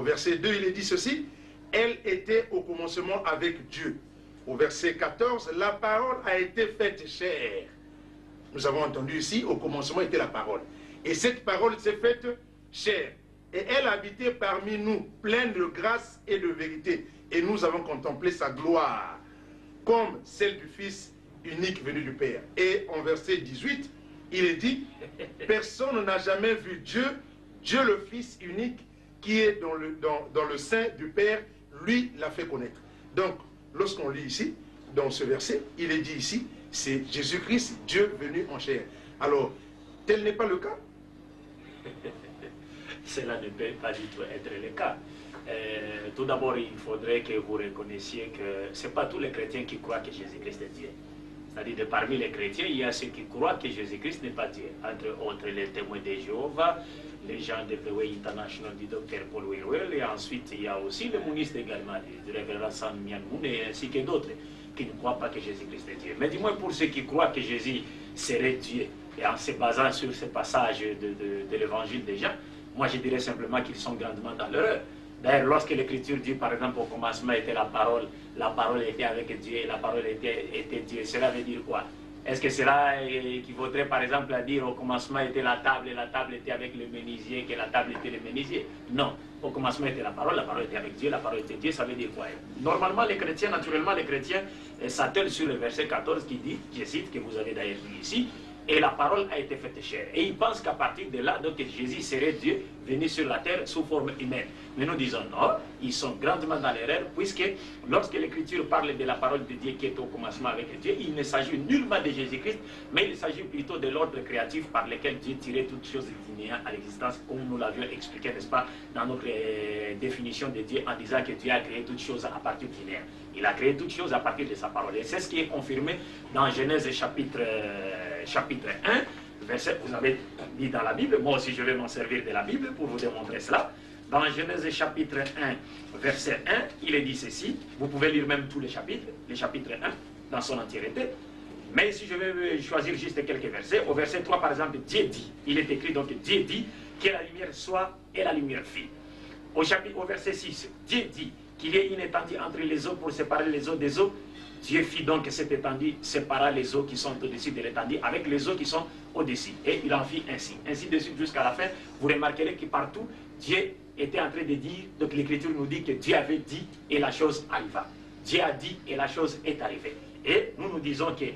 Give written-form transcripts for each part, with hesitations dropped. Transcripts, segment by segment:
Au verset 2, il est dit ceci, elle était au commencement avec Dieu. Au verset 14, la parole a été faite chair. Nous avons entendu ici, au commencement était la parole. Et cette parole s'est faite chair. Et elle habitait parmi nous, pleine de grâce et de vérité. Et nous avons contemplé sa gloire, comme celle du Fils unique venu du Père. Et en verset 18, il est dit, personne n'a jamais vu Dieu, Dieu le Fils unique, qui est dans le sein du Père, lui l'a fait connaître. Donc, lorsqu'on lit ici, dans ce verset, il est dit ici, c'est Jésus-Christ, Dieu venu en chair. Alors, tel n'est pas le cas. Cela ne peut pas du tout être le cas. Tout d'abord, il faudrait que vous reconnaissiez que ce n'est pas tous les chrétiens qui croient que Jésus-Christ est Dieu. C'est-à-dire que parmi les chrétiens, il y a ceux qui croient que Jésus-Christ n'est pas Dieu. Entre autres, les témoins de Jéhovah, les gens de The Way International du Dr Paul Wierwell, et ensuite il y a aussi les monistes également, du révérend Sam Myanmoun, ainsi que d'autres qui ne croient pas que Jésus-Christ est Dieu. Mais du moins pour ceux qui croient que Jésus serait Dieu, et en se basant sur ce passage de l'évangile déjà, moi je dirais simplement qu'ils sont grandement dans l'erreur. D'ailleurs, lorsque l'Écriture dit, par exemple, au commencement était la parole était avec Dieu, et la parole était Dieu, cela veut dire quoi? Est-ce que cela équivaudrait, par exemple, à dire au commencement était la table, et la table était avec le menuisier, que la table était le menuisier? Non. Au commencement était la parole était avec Dieu, la parole était Dieu, ça veut dire quoi? Normalement, les chrétiens, naturellement, les chrétiens s'attellent sur le verset 14 qui dit, je cite, que vous avez d'ailleurs lu ici, et la parole a été faite chair. Et ils pensent qu'à partir de là, donc Jésus serait Dieu venu sur la terre sous forme humaine. Mais nous disons non, ils sont grandement dans l'erreur, puisque lorsque l'Écriture parle de la parole de Dieu qui est au commencement avec Dieu, il ne s'agit nullement de Jésus-Christ, mais il s'agit plutôt de l'ordre créatif par lequel Dieu tirait toutes choses du néant à l'existence, comme nous l'avions expliqué, n'est-ce pas, dans notre définition de Dieu, en disant que Dieu a créé toutes choses à partir du néant. Il a créé toutes choses à partir de sa parole. Et c'est ce qui est confirmé dans Genèse chapitre 1, verset, vous avez dit dans la Bible, moi aussi je vais m'en servir de la Bible pour vous démontrer cela. Dans Genèse chapitre 1, verset 1, il est dit ceci, vous pouvez lire même tous les chapitres 1 dans son entièreté, mais ici je vais choisir juste quelques versets. Au verset 3 par exemple, Dieu dit, il est écrit donc Dieu dit que la lumière soit et la lumière fit. Au verset 6, Dieu dit qu'il y ait une étendue entre les eaux pour séparer les eaux des eaux. Dieu fit donc cette étendue, sépara les eaux qui sont au-dessus de l'étendue avec les eaux qui sont au-dessus. Et il en fit ainsi. Ainsi de suite jusqu'à la fin. Vous remarquerez que partout, Dieu était en train de dire, donc l'Écriture nous dit que Dieu avait dit et la chose arriva. Dieu a dit et la chose est arrivée. Et nous disons que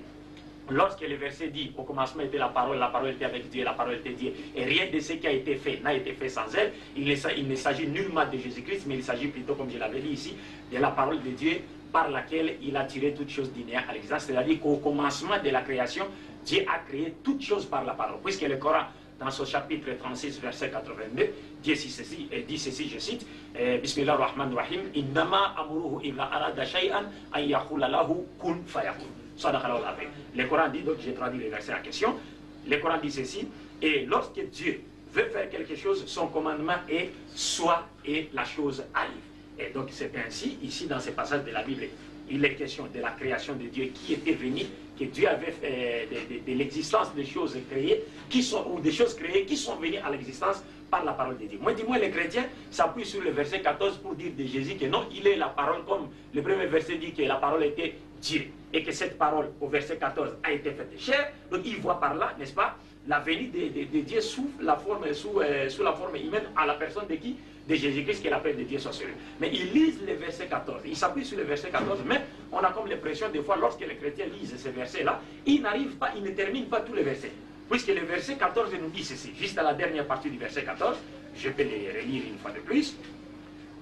lorsque le verset dit au commencement était la parole était avec Dieu, la parole était Dieu, et rien de ce qui a été fait n'a été fait sans elle, il ne s'agit nullement de Jésus-Christ, mais il s'agit plutôt, comme je l'avais dit ici, de la parole de Dieu par laquelle il a tiré toutes choses du néant à l'existence. C'est-à-dire qu'au commencement de la création, Dieu a créé toutes choses par la parole. Puisque le Coran, dans son chapitre 36, verset 82, dit ceci, je cite, Bismillah ar-Rahman ar-Rahim, Innama amuruhu illa arada shay'an an yakhula lahu kun fayakun. Le Coran dit, donc j'ai traduit le verset en question, le Coran dit ceci, et lorsque Dieu veut faire quelque chose, son commandement est soit et la chose arrive. Et donc c'est ainsi, ici dans ce passage de la Bible, il est question de la création de Dieu qui était venu, que Dieu avait fait de l'existence des choses créées, ou des choses créées qui sont venues à l'existence par la parole de Dieu. Moi, dis-moi, les chrétiens s'appuient sur le verset 14 pour dire de Jésus que non, il est la parole, comme le premier verset dit que la parole était Dieu, et que cette parole, au verset 14, a été faite chair. Donc il voit par là, n'est-ce pas, la venue de Dieu sous la forme humaine à la personne de qui? De Jésus-Christ, qui est l'appel de Dieu soit sur lui. Mais ils lisent le verset 14, ils s'appuient sur le verset 14, mais on a comme l'impression des fois, lorsque les chrétiens lisent ce verset-là, ils n'arrivent pas, ils ne terminent pas tous les versets. Puisque le verset 14 nous dit ceci, juste à la dernière partie du verset 14, je peux les relire une fois de plus.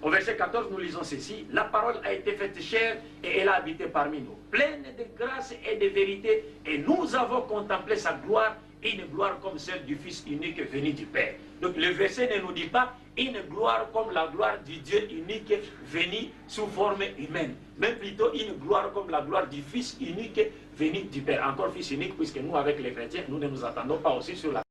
Au verset 14, nous lisons ceci, la parole a été faite chair et elle a habité parmi nous, pleine de grâce et de vérité, et nous avons contemplé sa gloire, une gloire comme celle du Fils unique venu du Père. Donc le verset ne nous dit pas une gloire comme la gloire du Dieu unique venu sous forme humaine, mais plutôt une gloire comme la gloire du Fils unique venu du Père. Encore Fils unique, puisque nous, avec les chrétiens, nous ne nous attendons pas aussi sur la...